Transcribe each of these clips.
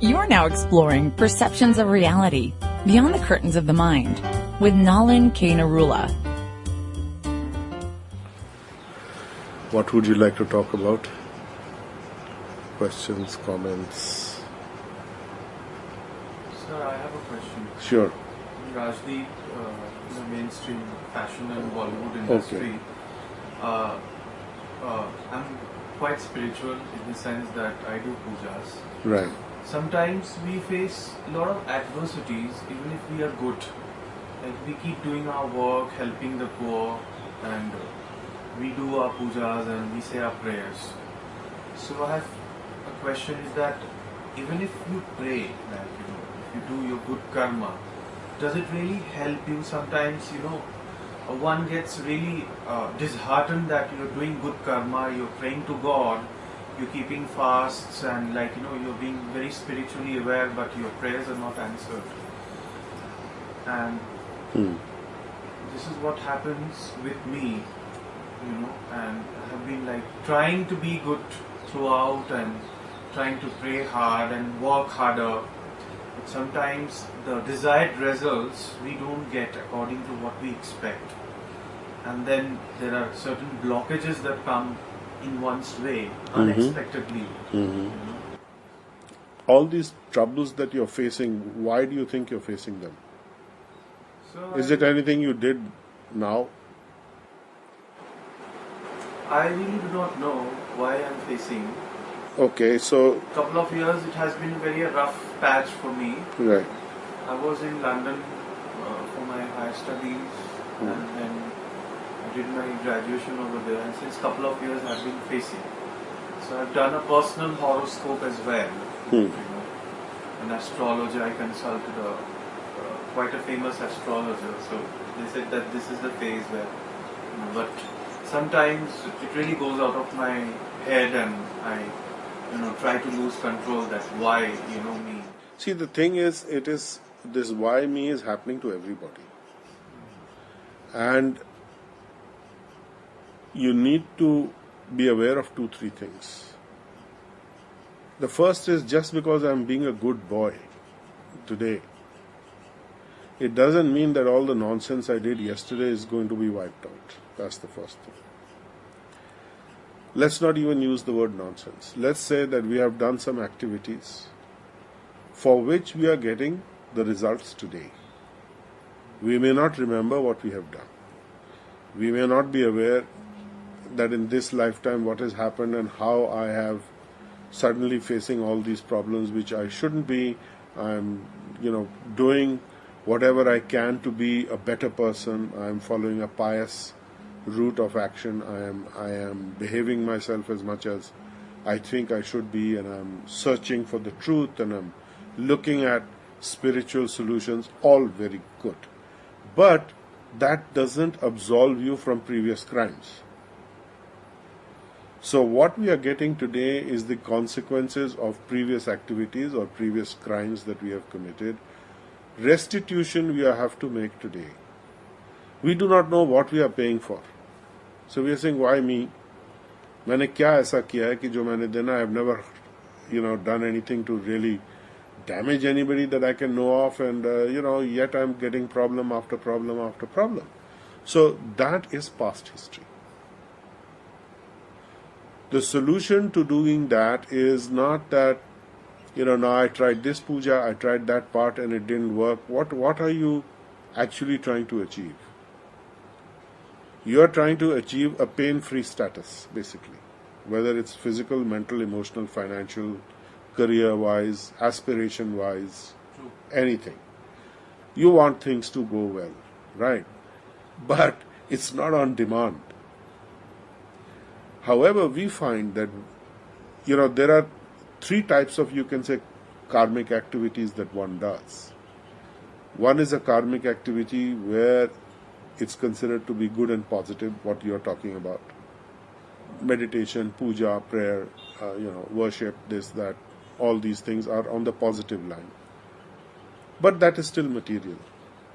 You're now exploring perceptions of reality beyond the curtains of the mind with Nalin K. Narula. What would you like to talk about? Questions, comments? Sir, I have a question. Sure. Rajdeep, the mainstream fashion and Bollywood industry, I'm quite spiritual in the sense that I do pujas. Right. Sometimes we face a lot of adversities even if we are good. Like we keep doing our work, helping the poor, and we do our pujas and we say our prayers. So I have a question is that even if you pray, like if you do your good karma, does it really help you? Sometimes one gets really disheartened that you're doing good karma, you're praying to God, you're keeping fasts, and you're being very spiritually aware, but your prayers are not answered. And this is what happens with me, and I have been trying to be good throughout and trying to pray hard and work harder. But sometimes the desired results we don't get according to what we expect. And then there are certain blockages that come in one's way unexpectedly. All these troubles that you're facing, why do you think you're facing them? So Is it anything you did now? I really do not know why I'm facing. Okay, so... A couple of years it has been very rough patch for me. Right. I was in London for my higher studies and then I did my graduation over there, and since a couple of years I've been facing. So I've done a personal horoscope as well. An astrologer, I consulted quite a famous astrologer. So they said that this is the phase where, but sometimes it really goes out of my head and I try to lose control. That's why me. See, the thing is, this why me is happening to everybody. And you need to be aware of 2-3 things. The first is, just because I'm being a good boy today, it doesn't mean that all the nonsense I did yesterday is going to be wiped out. That's the first thing. Let's not even use the word nonsense. Let's say that we have done some activities for which we are getting the results today. We may not remember what we have done. We may not be aware that in this lifetime what has happened and how I have suddenly facing all these problems which I shouldn't be. I'm doing whatever I can to be a better person. I'm following a pious route of action. I am behaving myself as much as I think I should be, and I'm searching for the truth, and I'm looking at spiritual solutions. All very good, but that doesn't absolve you from previous crimes. So what we are getting today is the consequences of previous activities or previous crimes that we have committed. Restitution we have to make today. We do not know what we are paying for. So we are saying, why me? मैंने क्या ऐसा किया है कि जो मैंने देना? I have never, done anything to really damage anybody that I can know of, and yet I'm getting problem after problem after problem. So that is past history. The solution to doing that is not that, now I tried this puja, I tried that part and it didn't work. What are you actually trying to achieve? You are trying to achieve a pain-free status, basically. Whether it's physical, mental, emotional, financial, career-wise, aspiration-wise, anything. You want things to go well, right? But it's not on demand. However, we find that, there are 3 types of, karmic activities that one does. One is a karmic activity where it's considered to be good and positive, what you're talking about. Meditation, puja, prayer, worship, this, that, all these things are on the positive line. But that is still material,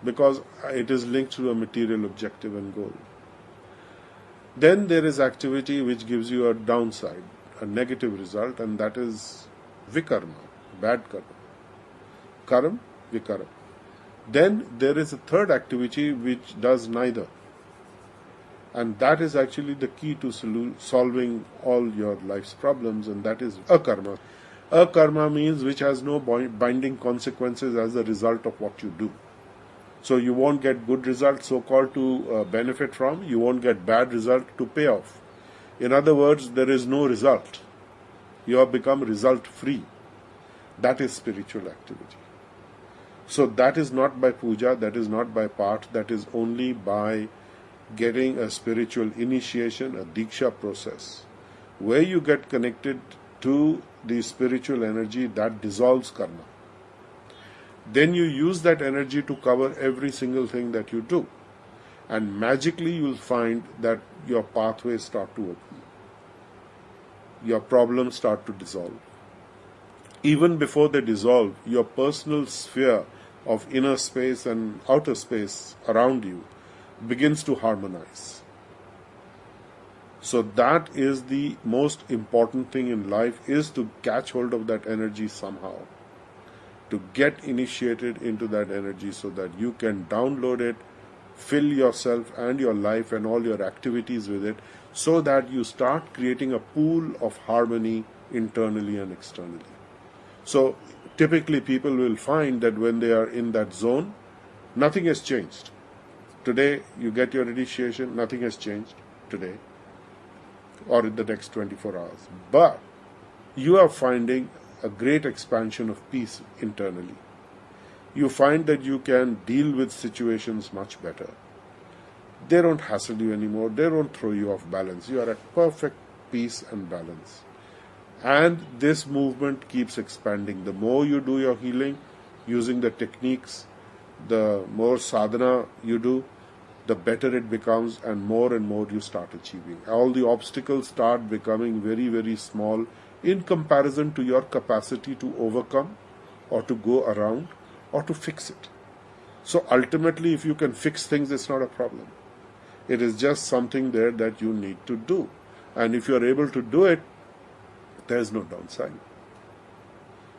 because it is linked to a material objective and goal. Then there is activity which gives you a downside, a negative result, and that is vikarma. bad karma. Karam, vikaram. Then there is a third activity which does neither. And that is actually the key to solving all your life's problems, and that is akarma. Akarma means which has no binding consequences as a result of what you do. So you won't get good results, so-called, to benefit from. You won't get bad result to pay off. In other words, there is no result. You have become result-free. That is spiritual activity. So that is not by puja, that is not by part, that is only by getting a spiritual initiation, a diksha process, where you get connected to the spiritual energy that dissolves karma. Then you use that energy to cover every single thing that you do. And magically you will find that your pathways start to open. Your problems start to dissolve. Even before they dissolve, your personal sphere of inner space and outer space around you begins to harmonize. So that is the most important thing in life, is to catch hold of that energy somehow, to get initiated into that energy so that you can download it, fill yourself and your life and all your activities with it, so that you start creating a pool of harmony internally and externally. So typically people will find that when they are in that zone, nothing has changed. Today you get your initiation, nothing has changed today or in the next 24 hours. But you are finding a great expansion of peace internally. You find that you can deal with situations much better. They don't hassle you anymore. They don't throw you off balance. You are at perfect peace and balance. And this movement keeps expanding. The more you do your healing using the techniques, the more sadhana you do, the better it becomes, and more you start achieving. All the obstacles start becoming very, very small in comparison to your capacity to overcome or to go around or to fix it. So ultimately, if you can fix things, it's not a problem. It is just something there that you need to do. And if you are able to do it, there is no downside.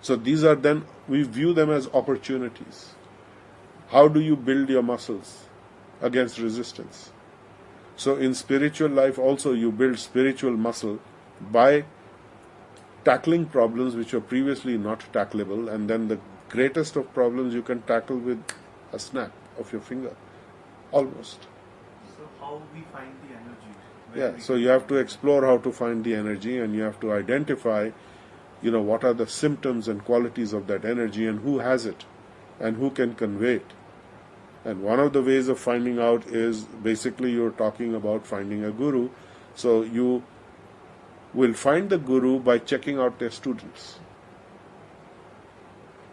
So these are then, we view them as opportunities. How do you build your muscles against resistance? So in spiritual life also you build spiritual muscle by tackling problems which were previously not tackleable, and then the greatest of problems you can tackle with a snap of your finger, almost. So how we find the energy? Yeah, so you have to explore how to find the energy, and you have to identify, what are the symptoms and qualities of that energy and who has it and who can convey it. And one of the ways of finding out is basically you're talking about finding a guru. So you will find the guru by checking out their students.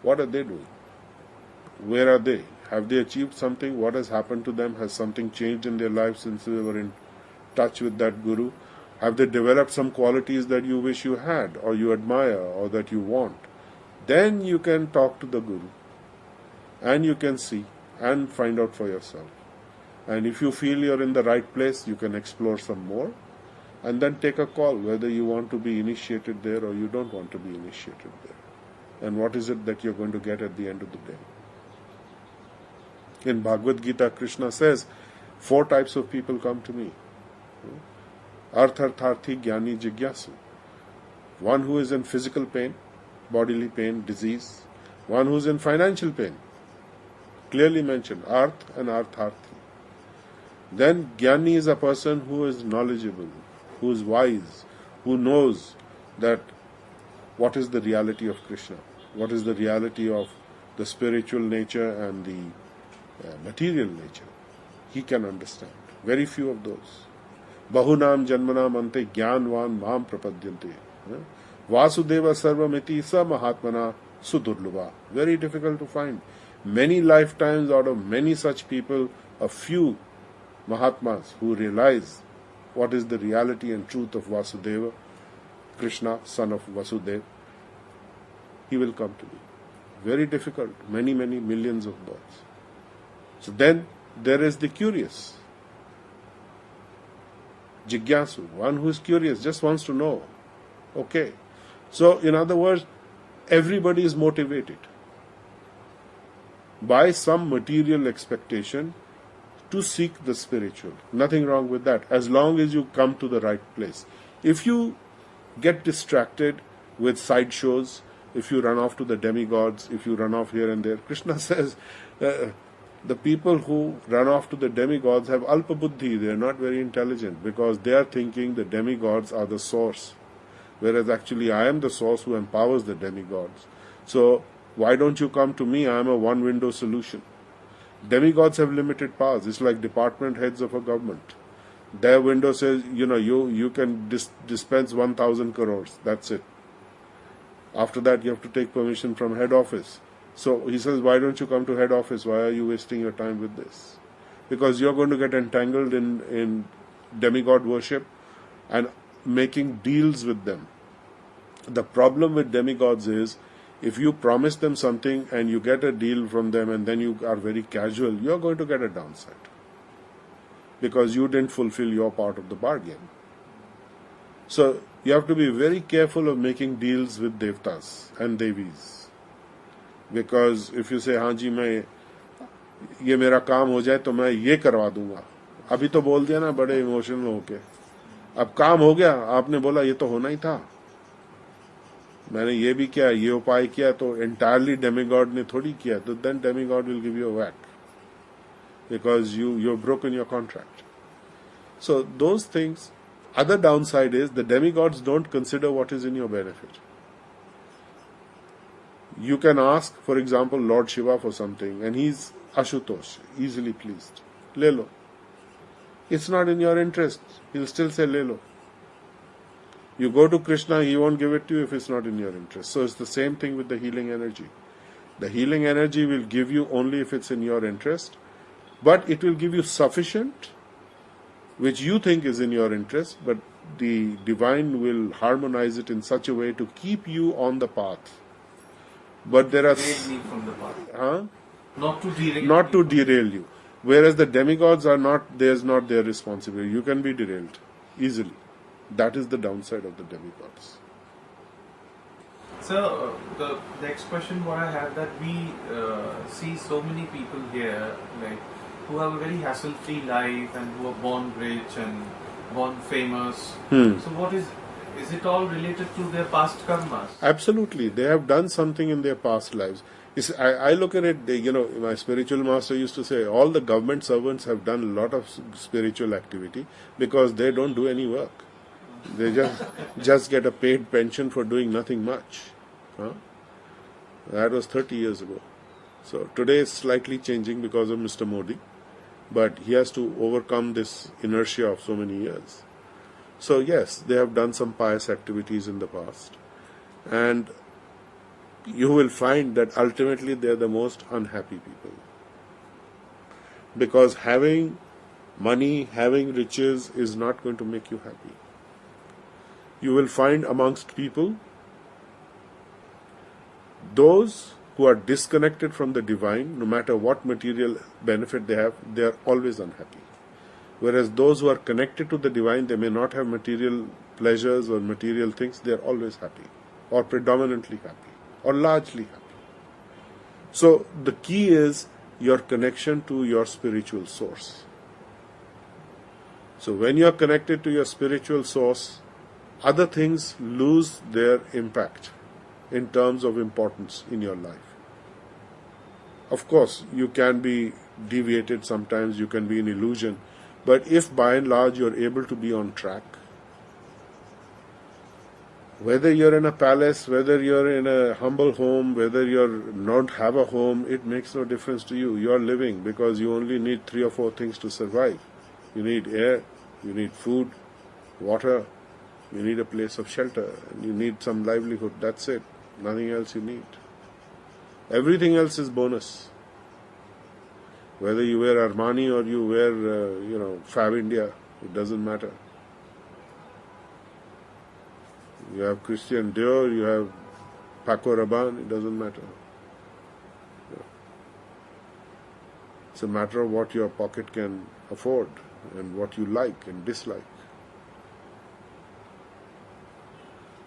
What are they doing? Where are they? Have they achieved something? What has happened to them? Has something changed in their life since they were in touch with that guru? Have they developed some qualities that you wish you had, or you admire, or that you want? Then you can talk to the guru, and you can see and find out for yourself. And if you feel you're in the right place, you can explore some more, and then take a call whether you want to be initiated there or you don't want to be initiated there. And what is it that you're going to get at the end of the day? In Bhagavad Gita, Krishna says, 4 types of people come to me. Artharthi, Jnani, Jigyasu. One who is in physical pain, bodily pain, disease. One who is in financial pain. Clearly mentioned, Arth and Artharthi. Then Jnani is a person who is knowledgeable, who is wise, who knows that what is the reality of Krishna, what is the reality of the spiritual nature and the material nature. He can understand. Very few of those. Bahunam janmanam ante jnanvan mam prapadyante. Vasudeva sarvamiti sa mahatmana sudurlubha. Very difficult to find. Many lifetimes out of many such people, a few Mahatmas who realize what is the reality and truth of Vasudeva, Krishna, son of Vasudeva, he will come to me. Very difficult. Many, many millions of births. So then there is the curious. Jigyasu, one who is curious, just wants to know. Okay. So in other words, everybody is motivated by some material expectation to seek the spiritual. Nothing wrong with that, as long as you come to the right place. If you get distracted with sideshows, if you run off to the demigods, if you run off here and there, Krishna says the people who run off to the demigods have alpa buddhi, they are not very intelligent, because they are thinking the demigods are the source, whereas actually I am the source who empowers the demigods. So why don't you come to me? I am a one-window solution. Demigods have limited powers. It's like department heads of a government. Their window says, you can dispense 1,000 crores. That's it. After that, you have to take permission from head office. So he says, why don't you come to head office? Why are you wasting your time with this? Because you're going to get entangled in demigod worship and making deals with them. The problem with demigods is, if you promise them something and you get a deal from them and then you are very casual, you're going to get a downside. Because you didn't fulfill your part of the bargain. So you have to be very careful of making deals with devtas and devis. Because if you say, हाँ जी मैं ये मेरा काम हो जाए तो मैं ये करवा दूंगा, अभी तो बोल दिया ना बड़े इमोशनल होके, अब काम हो गया, आपने बोला ये तो होना ही था, मैंने ये भी किया, ये उपाय किया, तो entirely demigod ने थोड़ी किया, तो then demigod will give you a whack because you've broken your contract. So those things. Other downside is the demigods don't consider what is in your benefit. You can ask, for example, Lord Shiva for something, and he's Ashutosh, easily pleased. Le lo. It's not in your interest. He'll still say le lo. You go to Krishna, he won't give it to you if it's not in your interest. So it's the same thing with the healing energy. The healing energy will give you only if it's in your interest, but it will give you sufficient, which you think is in your interest, but the divine will harmonize it in such a way to keep you on the path. But there are... from the path. Huh? Not to derail you. Whereas the demigods are not, there's not their responsibility. You can be derailed easily. That is the downside of the demigods. So the next question what I have, that we see so many people here like who have a very hassle-free life and who are born rich and born famous. So what is it all related to their past karmas? Absolutely. They have done something in their past lives. I look at it, my spiritual master used to say, all the government servants have done a lot of spiritual activity because they don't do any work. They just get a paid pension for doing nothing much. Huh? That was 30 years ago. So today it's slightly changing because of Mr. Modi. But he has to overcome this inertia of so many years. So yes, they have done some pious activities in the past. And you will find that ultimately they are the most unhappy people. Because having money, having riches is not going to make you happy. You will find amongst people those who are disconnected from the divine, no matter what material benefit they have, they are always unhappy. Whereas those who are connected to the divine, they may not have material pleasures or material things, they are always happy, or predominantly happy, or largely happy. So the key is your connection to your spiritual source. So when you are connected to your spiritual source, other things lose their impact in terms of importance in your life. Of course, you can be deviated sometimes, you can be in illusion, but if by and large you are able to be on track, whether you're in a palace, whether you're in a humble home, whether you don't have a home, it makes no difference to you. You're living because you only need 3 or 4 things to survive. You need air, you need food, water, you need a place of shelter, and you need some livelihood. That's it. Nothing else you need. Everything else is bonus. Whether you wear Armani or you wear, Fab India, it doesn't matter. You have Christian Dior, you have Paco Rabanne, it doesn't matter. It's a matter of what your pocket can afford and what you like and dislike.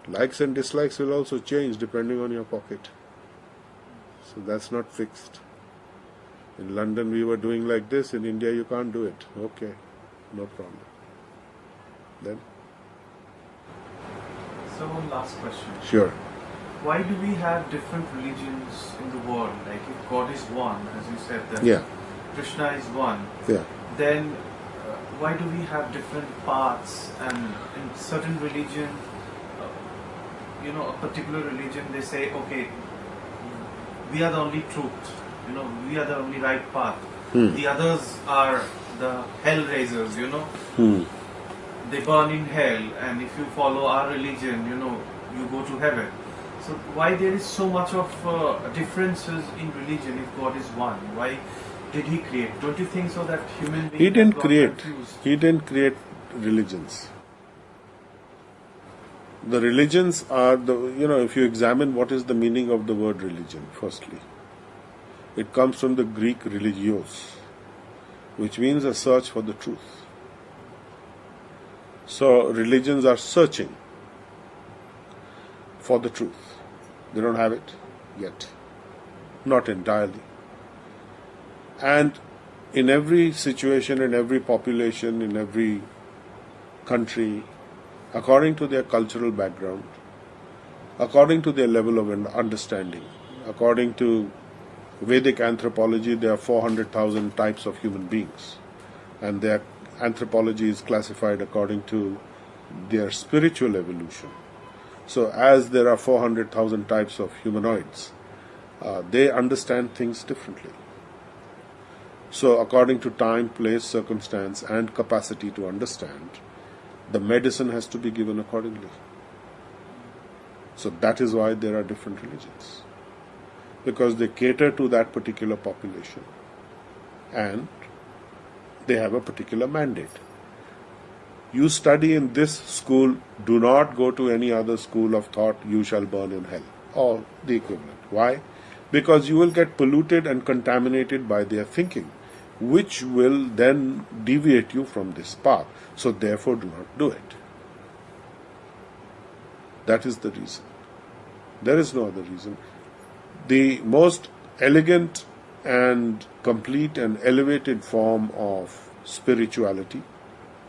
Likes and dislikes will also change depending on your pocket. So that's not fixed. In London we were doing like this, in India you can't do it. Okay, no problem. Then? So one last question. Sure. Why do we have different religions in the world? Like if God is one, as you said, that Yeah. Krishna is one, Yeah. then why do we have different paths? And in certain religion, a particular religion, they say, okay, we are the only truth, we are the only right path. The others are the hell raisers, they burn in hell, and if you follow our religion, you go to heaven. So why there is so much of differences in religion if God is one? Why did He create? Don't you think so that human beings He didn't have got create. confused? He didn't create religions. The religions are if you examine what is the meaning of the word religion, firstly, it comes from the Greek religios, which means a search for the truth. So religions are searching for the truth. They don't have it yet. Not entirely. And in every situation, in every population, in every country, according to their cultural background, according to their level of understanding, according to Vedic anthropology, there are 400,000 types of human beings, and their anthropology is classified according to their spiritual evolution. So as there are 400,000 types of humanoids, they understand things differently. So according to time, place, circumstance and capacity to understand, the medicine has to be given accordingly. So that is why there are different religions, because they cater to that particular population and they have a particular mandate. You study in this school, do not go to any other school of thought, you shall burn in hell, or the equivalent. Why? Because you will get polluted and contaminated by their thinking, which will then deviate you from this path. So therefore do not do it. That is the reason. There is no other reason. The most elegant and complete and elevated form of spirituality,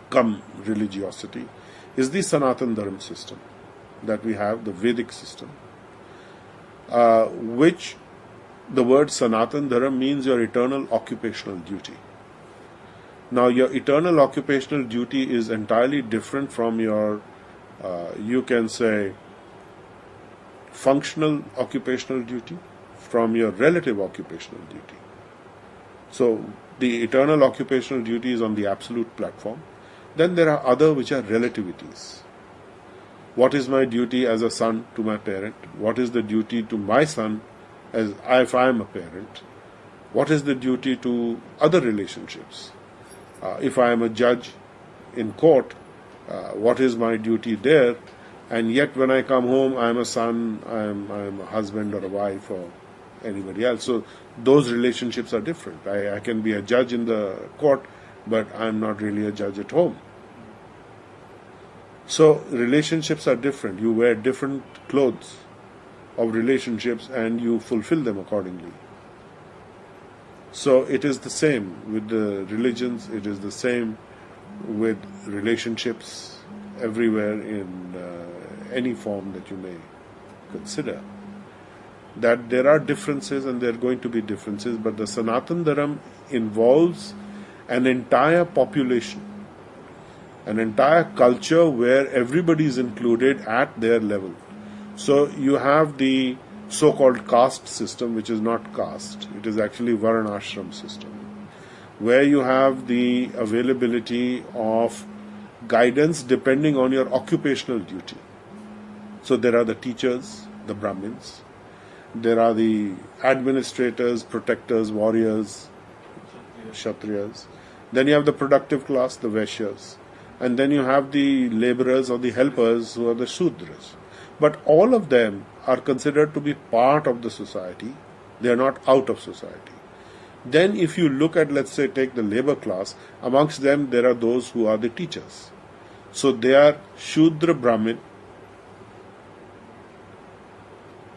come religiosity, is the Sanatan Dharma system that we have, the Vedic system, which the word Sanatan Dharma means your eternal occupational duty. Now your eternal occupational duty is entirely different from your, you can say, functional occupational duty, from your relative occupational duty. So the eternal occupational duty is on the absolute platform. Then there are other which are relativities. What is my duty as a son to my parent? What is the duty to my son as if I am a parent? What is the duty to other relationships? If I am a judge in court, what is my duty there? And yet when I come home, I am a son, I am a husband or a wife or anybody else. So those relationships are different. I can be a judge in the court, but I am not really a judge at home. So relationships are different. You wear different clothes of relationships and you fulfill them accordingly. So it is the same with the religions, it is the same with relationships everywhere in any form that you may consider. That there are differences and there are going to be differences, but the Sanatan Dharma involves an entire population, an entire culture where everybody is included at their level. So you have the so-called caste system, which is not caste, it is actually Varnashram system, where you have the availability of guidance depending on your occupational duty. So there are the teachers, the Brahmins, there are the administrators, protectors, warriors, Kshatriyas. Then you have the productive class, the Vaishyas. And then you have the laborers or the helpers who are the Shudras. But all of them are considered to be part of the society. They are not out of society. Then if you look at, let's say, take the labor class, amongst them there are those who are the teachers. So they are Shudra Brahmin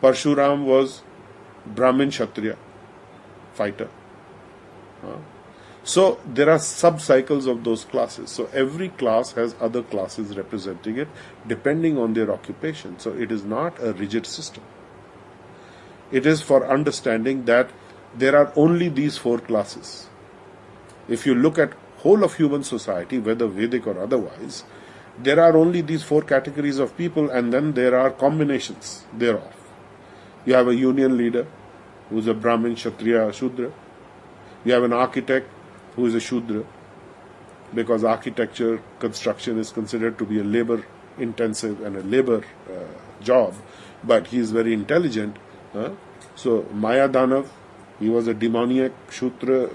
Parshuram was Brahmin Kshatriya, fighter. So there are sub-cycles of those classes. So every class has other classes representing it depending on their occupation. So it is not a rigid system. It is for understanding that there are only these four classes. If you look at whole of human society, whether Vedic or otherwise, there are only these four categories of people, and then there are combinations thereof. You have a union leader who is a Brahmin, Kshatriya, Shudra. You have an architect who is a Shudra, because architecture, construction is considered to be a labor intensive and a labor job, but he is very intelligent. So Maya Danav, he was a demoniac Shudra,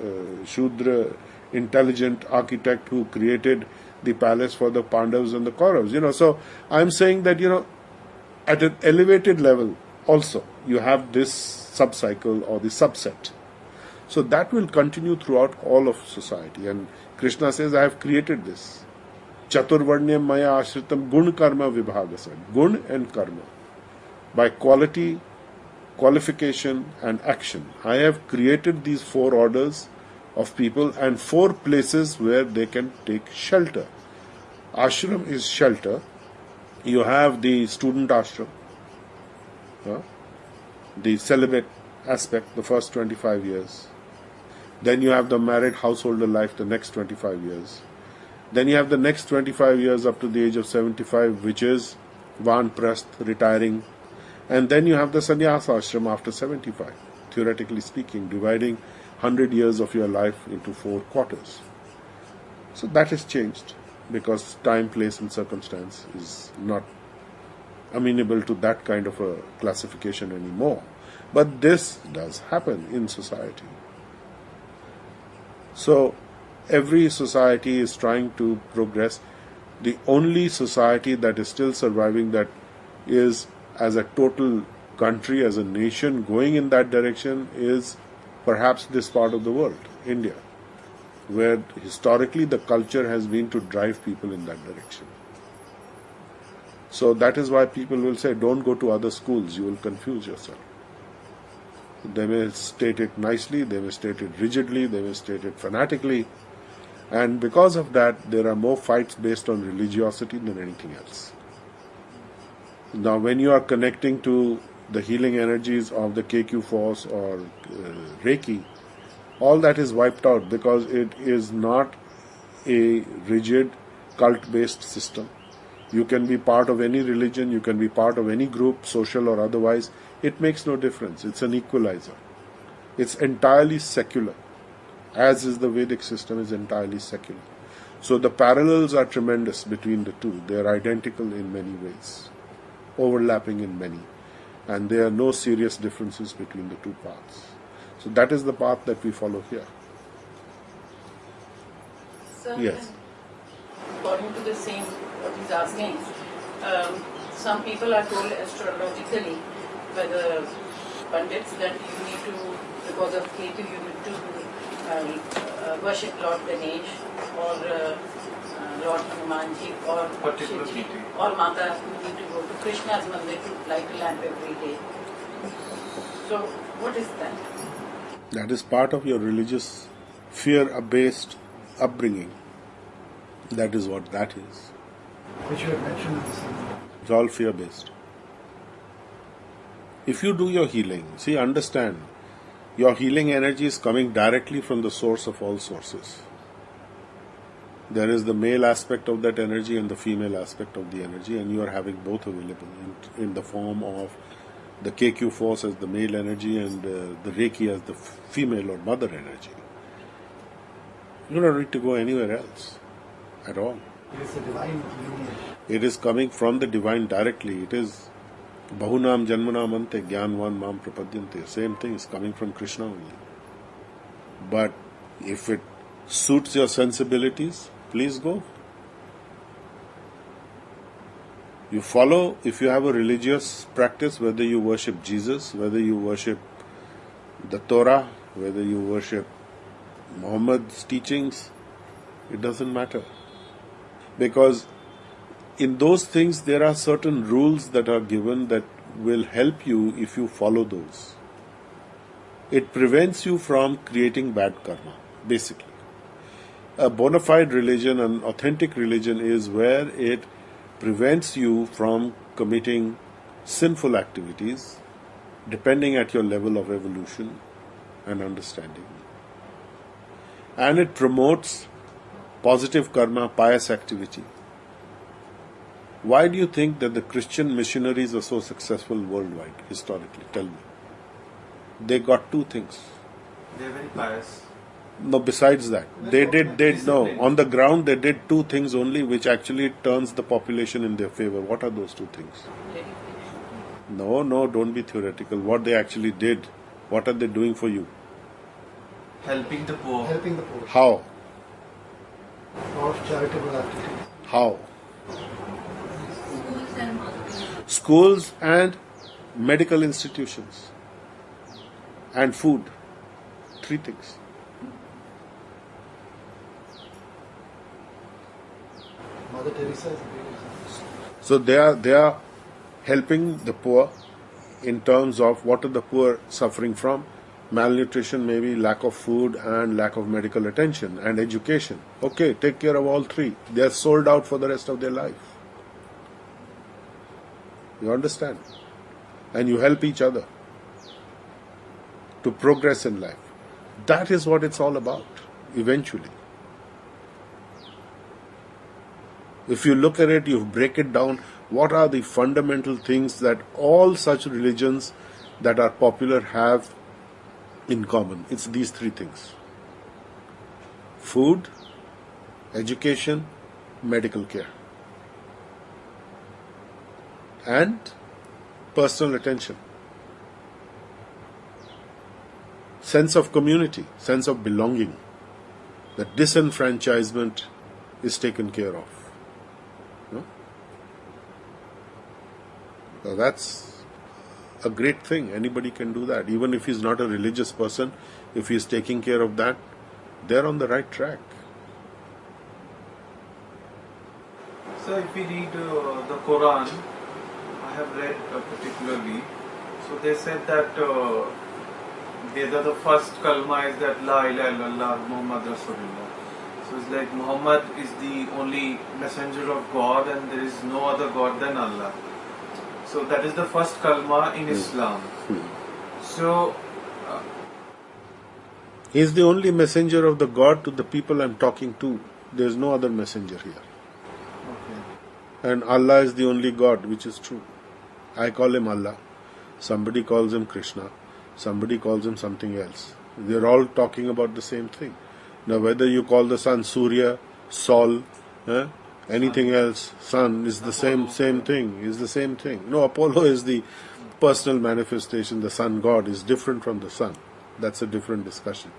intelligent architect who created the palace for the Pandavas and the Kauravas. So I'm saying that, at an elevated level also, you have this sub-cycle or the subset. So that will continue throughout all of society. And Krishna says, I have created this. Chaturvarnyam maya ashritam gun karma vibhagasa. Gun and karma. By quality, qualification and action. I have created these four orders of people and four places where they can take shelter. Ashram is shelter. You have the student ashram, the celibate aspect, the first 25 years. Then you have the married householder life, the next 25 years. Then you have the next 25 years up to the age of 75, which is Vanprasth, retiring. And then you have the sannyasa ashram after 75, theoretically speaking, dividing 100 years of your life into 4 quarters. So that has changed because time, place and circumstance is not amenable to that kind of a classification anymore. But this does happen in society. So every society is trying to progress. The only society that is still surviving that is as a total country, as a nation going in that direction is perhaps this part of the world, India, where historically the culture has been to drive people in that direction. So that is why people will say, don't go to other schools, you will confuse yourself. They may state it nicely, they may state it rigidly, they may state it fanatically, and because of that there are more fights based on religiosity than anything else. Now when you are connecting to the healing energies of the KQ force or Reiki, all that is wiped out because it is not a rigid cult-based system. You can be part of any religion, you can be part of any group, social or otherwise. It makes no difference. It's an equalizer. It's entirely secular, as is the Vedic system is entirely secular. So the parallels are tremendous between the two. They are identical in many ways, overlapping in many, and there are no serious differences between the two paths. So that is the path that we follow here. Sir, Yes. according to the same what he's asking, some people are told astrologically by the pundits that you need to, because of Ketu, you need to worship Lord Ganesh or Lord Hanumanji or Particular Shivji deity. or Mata. You need to go to Krishna's mandir to light a lamp every day. So what is that? That is part of your religious fear-based upbringing. That is what that is. Which you had mentioned in the same. It's all fear-based. If you do your healing, see, understand, your healing energy is coming directly from the source of all sources. There is the male aspect of that energy and the female aspect of the energy, and you are having both available in the form of the KQ force as the male energy and the Reiki as the female or mother energy. You don't need to go anywhere else at all. It is a divine union. It is coming from the divine directly. It is Bahunam Janmanam Ante Gyanvan Mam Prapadyante. Same thing is coming from Krishna only. But if it suits your sensibilities, please go. You follow, if you have a religious practice, whether you worship Jesus, whether you worship the Torah, whether you worship Muhammad's teachings, it doesn't matter. Because in those things there are certain rules that are given that will help you if you follow those. It prevents you from creating bad karma, basically. A bona fide religion, an authentic religion, is where it prevents you from committing sinful activities depending at your level of evolution and understanding. And it promotes positive karma, pious activity. Why do you think that the Christian missionaries are so successful worldwide, historically? Tell me. They got two things. They're very pious. No, besides that, on the ground they did two things only which actually turns the population in their favor. What are those two things? No, don't be theoretical. What they actually did, what are they doing for you? Helping the poor. Helping the poor. How? Of charitable activities. How? Schools and medical institutions. And food. Three things. Mother Teresa is a great example. So they are helping the poor in terms of what are the poor suffering from? Malnutrition, maybe lack of food and lack of medical attention and education. Okay, take care of all three. They are sold out for the rest of their life. You understand? And you help each other to progress in life. That is what it's all about, eventually. If you look at it, you break it down, what are the fundamental things that all such religions that are popular have in common? It's these three things. Food, education, medical care. And personal attention. Sense of community, sense of belonging. The disenfranchisement is taken care of. No? So that's a great thing. Anybody can do that. Even if he's not a religious person, if he's taking care of that, they're on the right track. So if we read the Quran, I have read particularly, so they said that the first kalma is that La ilaha illallah Muhammad Rasulullah. So it's like Muhammad is the only messenger of God and there is no other God than Allah. So that is the first kalma in Islam. So He is the only messenger of the God to the people I'm talking to. There is no other messenger here. okay. And Allah is the only God, which is true. I call him Allah. Somebody calls him Krishna. Somebody calls him something else. They're all talking about the same thing. Now whether you call the sun Surya, Sol, anything else, sun is the same thing, is the same thing. No, Apollo is the personal manifestation. The sun god is different from the sun. That's a different discussion.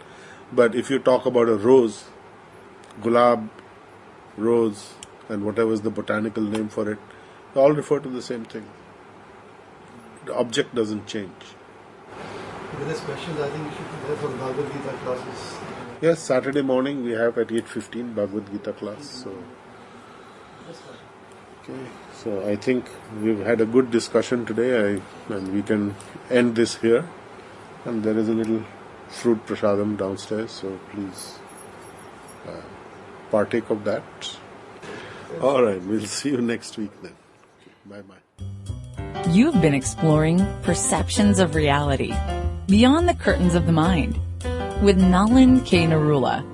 But if you talk about a rose, gulab, rose, and whatever is the botanical name for it, they all refer to the same thing. The object doesn't change. With this questions, I think you should be there for the Bhagavad Gita classes. Yes, Saturday morning we have at 8:15 Bhagavad Gita class. So, okay. So I think we've had a good discussion today, and we can end this here. And there is a little fruit prasadam downstairs, so please partake of that. All right, we'll see you next week then. Bye bye. You've been exploring Perceptions of Reality, Beyond the Curtains of the Mind, with Nalin K. Narula.